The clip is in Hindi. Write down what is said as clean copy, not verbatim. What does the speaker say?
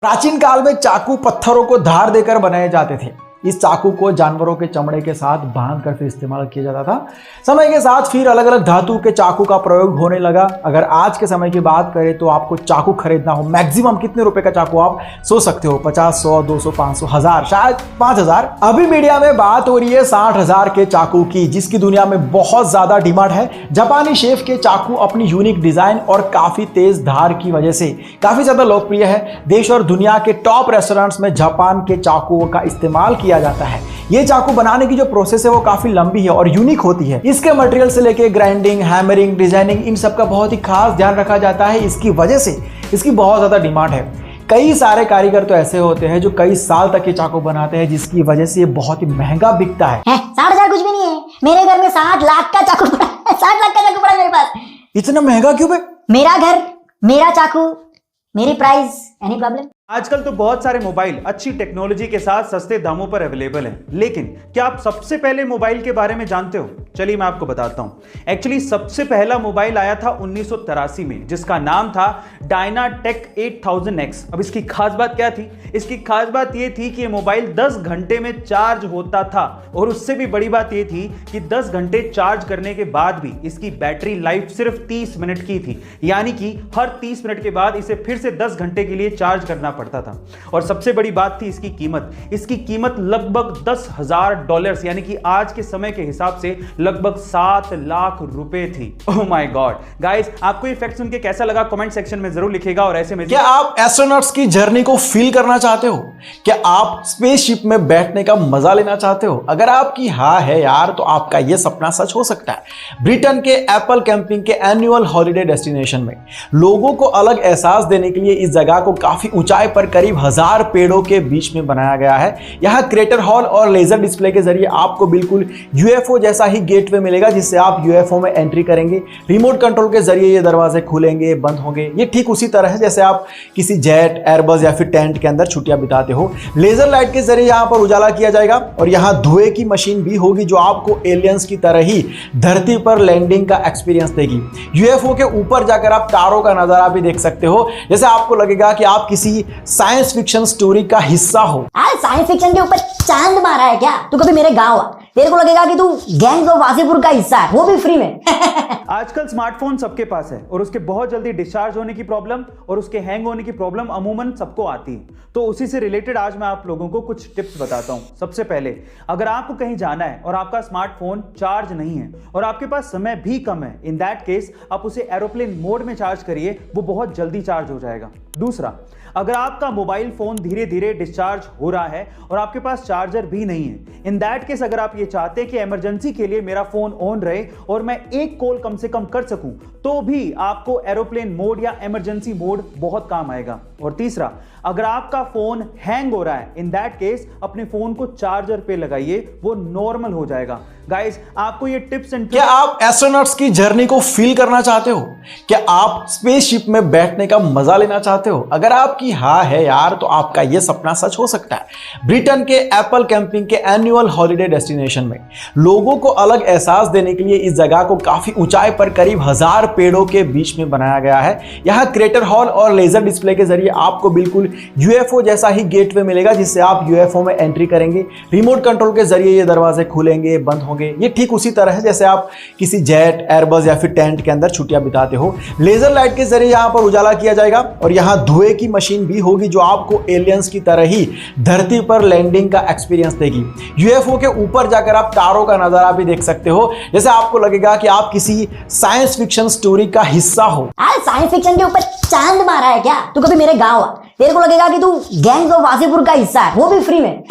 प्राचीन काल में चाकू पत्थरों को धार देकर बनाए जाते थे। इस चाकू को जानवरों के चमड़े के साथ बांध कर फिर इस्तेमाल किया जाता था। समय के साथ फिर अलग अलग धातु के चाकू का प्रयोग होने लगा। अगर आज के समय की बात करें तो आपको चाकू खरीदना हो, मैक्सिमम कितने रुपए का चाकू आप सोच सकते हो? 50, 100, 200, 500, 1000, शायद 5000। अभी मीडिया में बात हो रही है 60,000 के चाकू की, जिसकी दुनिया में बहुत ज्यादा डिमांड है। जापानी शेफ के चाकू अपनी यूनिक डिजाइन और काफी तेज धार की वजह से काफी ज्यादा लोकप्रिय है। देश और दुनिया के टॉप रेस्टोरेंट्स में जापान के चाकुओं का इस्तेमाल किया जाता है। ये चाकू बनाने की जो प्रोसेस है वो काफी लंबी है और यूनिक होती है। इसके मटेरियल से लेके ग्राइंडिंग, हैमरिंग, डिजाइनिंग, इन सब का बहुत ही खास ध्यान रखा जाता है। इसकी वजह से इसकी बहुत ज्यादा डिमांड है। कई सारे कारीगर तो ऐसे होते हैं जो कई साल तक ये चाकू बनाते हैं, जिसकी वजह से ये बहुत ही महंगा बिकता है। 60,000 कुछ भी नहीं है। मेरे घर में 60 लाख का चाकू पड़ा है। 60 लाख का चाकू पड़ा है मेरे पास। इतना महंगा क्यों बे? मेरा घर, मेरा चाकू, मेरी प्राइस, एनी प्रॉब्लम? आजकल तो बहुत सारे मोबाइल अच्छी टेक्नोलॉजी के साथ सस्ते दामों पर अवेलेबल हैं, लेकिन क्या आप सबसे पहले मोबाइल के बारे में जानते हो? चलिए मैं आपको बताता हूं। एक्चुअली सबसे पहला मोबाइल आया था 1983 में, जिसका नाम था डायनाटेक 8000X। अब इसकी खास बात क्या थी? इसकी खास बात यह थी कि यह मोबाइल 10 घंटे में चार्ज होता था, और उससे भी बड़ी बात यह थी कि 10 घंटे चार्ज करने के बाद भी इसकी बैटरी लाइफ सिर्फ 30 मिनट की थी, यानी कि हर 30 मिनट के बाद इसे फिर से 10 घंटे के लिए चार्ज करना पड़ता था। और सबसे बड़ी बात थी इसकी कीमत। इसकी कीमत लगभग $10,000 यानी कि आज के समय के हिसाब से लगभग 7 लाख रुपए थी। ओह माय गॉड गाइस, आपको ये फैक्ट सुन के कैसा लगा कमेंट सेक्शन में जरूर लिखिएगा। और ऐसे में क्या आप एस्ट्रोनॉट्स की जर्नी को फील करना चाहते हो? क्या आप स्पेसशिप में बैठने का मजा लेना चाहते हो? अगर आपकी हाँ है यार, तो आपका यह सपना सच हो सकता है। ब्रिटेन के एप्पल कैंपिंग के एनुअल हॉलिडे डेस्टिनेशन में लोगों को अलग एहसास देने के लिए इस जगह को काफी ऊंचाई पर करीब 1000 पेड़ों के बीच में बनाया गया है। यहां क्रेटर हॉल और लेजर डिस्प्ले के जरिए आपको बिल्कुल यूएफओ जैसा ही गेटवे मिलेगा, जिससे आप यूएफओ में एंट्री करेंगे। रिमोट कंट्रोल के जरिए ये दरवाजे खुलेंगे, बंद होंगे। ये ठीक उसी तरह है जैसे आप किसी जेट, एयरबस या फिर टेंट के अंदर छुट्टियां बिताते हो। लेजर लाइट के जरिए यहां पर उजाला किया जाएगा, और यहां धुएं की मशीन भी होगी जो आपको एलियंस की तरह ही धरती पर लैंडिंग का एक्सपीरियंस देगी। यूएफओ के ऊपर जाकर आप तारों का नजारा भी देख सकते हो, जैसे आपको लगेगा कि आप किसी साइंस फिक्शन स्टोरी का हिस्सा हो। साइंस फिक्शन के ऊपर चांद मारा है क्या? तू कभी मेरे गांव आ, तेरे को लगेगा कि तू गैंग्स ऑफ वासेपुर का हिस्सा है, वो भी फ्री में। आजकल स्मार्टफोन सबके पास है, और उसके बहुत जल्दी डिस्चार्ज होने की प्रॉब्लम और उसके हैंग होने की प्रॉब्लम अमूमन सबको आती है। तो उसी से रिलेटेड आज मैं आप लोगों को कुछ टिप्स बताता हूं। सबसे पहले, अगर आपको कहीं जाना है और आपका स्मार्टफोन चार्ज नहीं है और आपके पास समय भी कम है, इन दैट केस आप उसे एरोप्लेन मोड में चार्ज करिए, वो बहुत जल्दी चार्ज हो जाएगा। दूसरा, अगर आपका मोबाइल फोन धीरे धीरे डिस्चार्ज हो रहा है और आपके पास चार्जर भी नहीं है, इन दैट केस अगर आप ये चाहते हैं कि इमरजेंसी के लिए मेरा फोन ऑन रहे और मैं एक कॉल कम से कम कर सकूं, तो भी आपको एरोप्लेन मोड या इमरजेंसी मोड बहुत काम आएगा। और तीसरा, अगर आपका फोन हैंग हो रहा है, इन दैट केस अपने फोन को चार्जर पे लगाइए, वो नॉर्मल हो जाएगा। गाइस, आपको ये टिप्स एंड क्या आप एस्ट्रोनॉट्स की जर्नी को फील करना चाहते हो? क्या आप स्पेसशिप में बैठने का मजा लेना चाहते हो? अगर आपकी हाँ है यार, तो आपका यह सपना सच हो सकता है। ब्रिटेन के एप्पल कैंपिंग के एनुअल हॉलिडे डेस्टिनेशन में लोगों को अलग एहसास देने के लिए इस जगह को काफी ऊंचाई पर करीब 1000 पेड़ों के बीच में बनाया गया है। यहां क्रेटर हॉल और लेजर डिस्प्ले के जरिए आपको बिल्कुल यूएफओ जैसा ही गेटवे मिलेगा, जिससे आप यूएफओ में एंट्री करेंगे। रिमोट कंट्रोल के जरिए ये दरवाजे खुलेंगे, बंद होंगे। ये ठीक उसी तरह है जैसे आप किसी जेट, एयरबस या फिर टेंट के अंदर छुट्टियां बिताते हो। लेजर लाइट के जरिए यहां पर उजाला किया जाएगा, और यहां धुएं की मशीन भी होगी जो आपको एलियंस की तरह ही धरती पर लैंडिंग का एक्सपीरियंस देगी। यूएफओ के ऊपर जाकर आप तारों का नजारा भी देख सकते हो, जैसे आपको लगेगा कि आप किसी साइंस फिक्शन स्टोरी का हिस्सा हो। साइंस फिक्शन के ऊपर चांद मारा है क्या? तू कभी मेरे गांव आ, तेरे को लगेगा कि तू गैंग्स ऑफ वासेपुर का हिस्सा है, वो भी फ्री में।